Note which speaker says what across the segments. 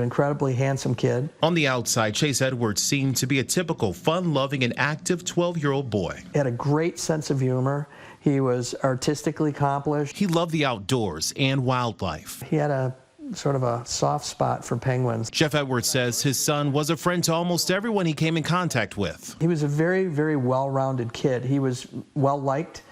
Speaker 1: Incredibly handsome kid.
Speaker 2: On the outside, Chase Edwards seemed to be a typical fun-loving and active 12-year-old boy.
Speaker 1: He had a great sense of humor. He was artistically accomplished.
Speaker 2: He loved the outdoors and wildlife.
Speaker 1: He had a sort of a soft spot for penguins.
Speaker 2: Jeff Edwards says his son was a friend to almost everyone he came in contact with.
Speaker 1: He was a very, very well-rounded kid. He was well-liked.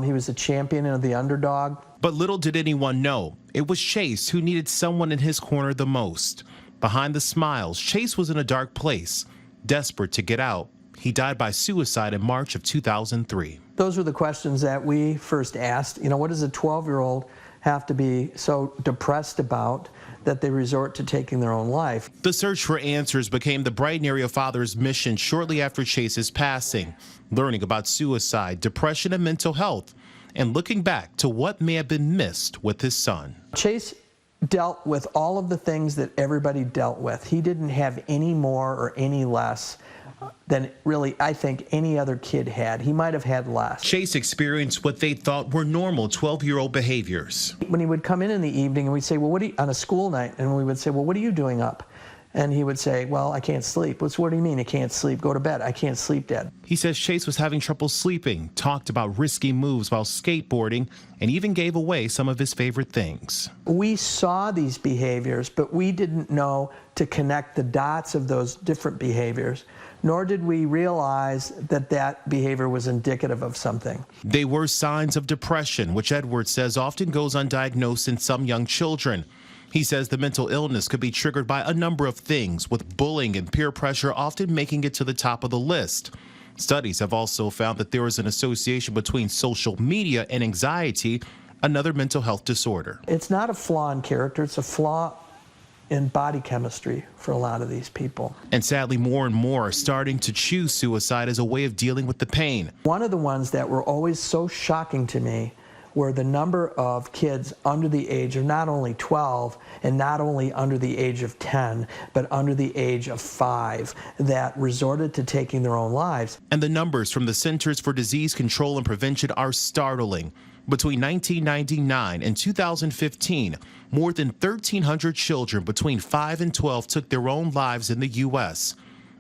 Speaker 1: He was a champion of the underdog.
Speaker 2: But little did anyone know, it was Chase who needed someone in his corner the most. Behind the smiles, Chase was in a dark place, desperate to get out. He died by suicide in March of 2003.
Speaker 1: Those were the questions that we first asked. You know, what does a 12-year-old have to be so depressed about that they resort to taking their own life?
Speaker 2: The search for answers became the Brighton area father's mission shortly after Chase's passing, learning about suicide, depression, and mental health, and looking back to what may have been missed with his son.
Speaker 1: Chase dealt with all of the things that everybody dealt with. He didn't have any more or any less than really, I think, any other kid had. He might have had less.
Speaker 2: Chase experienced what they thought were normal 12-year-old behaviors.
Speaker 1: When he would come in the evening and we'd say, well, what are you, on a school night, and we would say, well, what are you doing up? And he would say, well, I can't sleep. What do you mean you can't sleep? Go to bed. I can't sleep, Dad.
Speaker 2: He says Chase was having trouble sleeping, talked about risky moves while skateboarding, and even gave away some of his favorite things.
Speaker 1: We saw these behaviors, but we didn't know to connect the dots of those different behaviors, nor did we realize that that behavior was indicative of something.
Speaker 2: They were signs of depression, which Edwards says often goes undiagnosed in some young children. He says the mental illness could be triggered by a number of things, with bullying and peer pressure often making it to the top of the list. Studies have also found that there is an association between social media and anxiety, another mental health disorder.
Speaker 1: It's not a flaw in character, it's a flaw in body chemistry for a lot of these people.
Speaker 2: And sadly, more and more are starting to choose suicide as a way of dealing with the pain.
Speaker 1: One of the ones that were always so shocking to me were the number of kids under the age of not only 12 and not only under the age of 10, but under the age of 5 that resorted to taking their own lives.
Speaker 2: And the numbers from the Centers for Disease Control and Prevention are startling. Between 1999 and 2015, more than 1,300 children between 5 and 12 took their own lives in the U.S.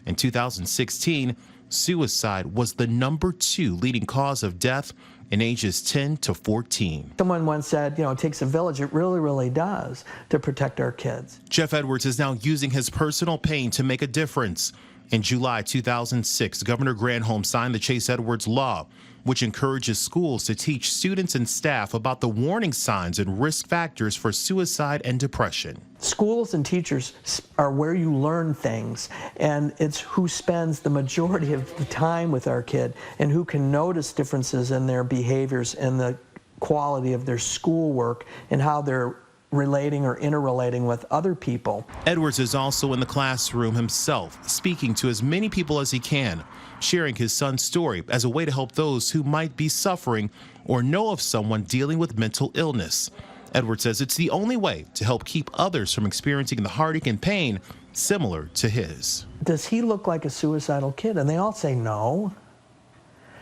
Speaker 2: In 2016, suicide was the #2 leading cause of death in ages 10 to 14.
Speaker 1: Someone once said, you know, it takes a village. It really, really does to protect our kids.
Speaker 2: Jeff Edwards is now using his personal pain to make a difference. In July 2006, Governor Granholm signed the Chase Edwards Law, which encourages schools to teach students and staff about the warning signs and risk factors for suicide and depression.
Speaker 1: Schools and teachers are where you learn things, and it's who spends the majority of the time with our kid and who can notice differences in their behaviors and the quality of their schoolwork and how they're relating or interrelating with other people.
Speaker 2: Edwards is also in the classroom himself, speaking to as many people as he can, sharing his son's story as a way to help those who might be suffering or know of someone dealing with mental illness. Edwards says it's the only way to help keep others from experiencing the heartache and pain similar to his.
Speaker 1: Does he look like a suicidal kid? And they all say no.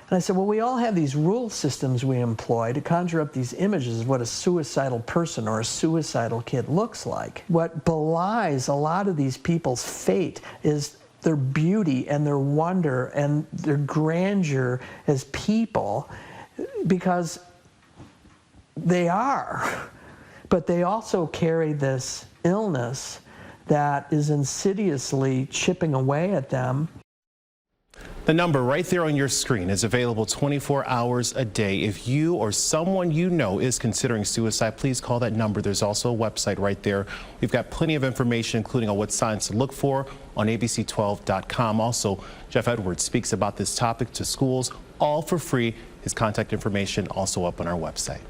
Speaker 1: And I said, well, we all have these rule systems we employ to conjure up these images of what a suicidal person or a suicidal kid looks like. What belies a lot of these people's fate is their beauty and their wonder and their grandeur as people, because they are. But they also carry this illness that is insidiously chipping away at them.
Speaker 2: The number right there on your screen is available 24 hours a day. If you or someone you know is considering suicide, please call that number. There's also a website right there. We've got plenty of information, including on what signs to look for on abc12.com. Also, Jeff Edwards speaks about this topic to schools, all for free. His contact information also up on our website.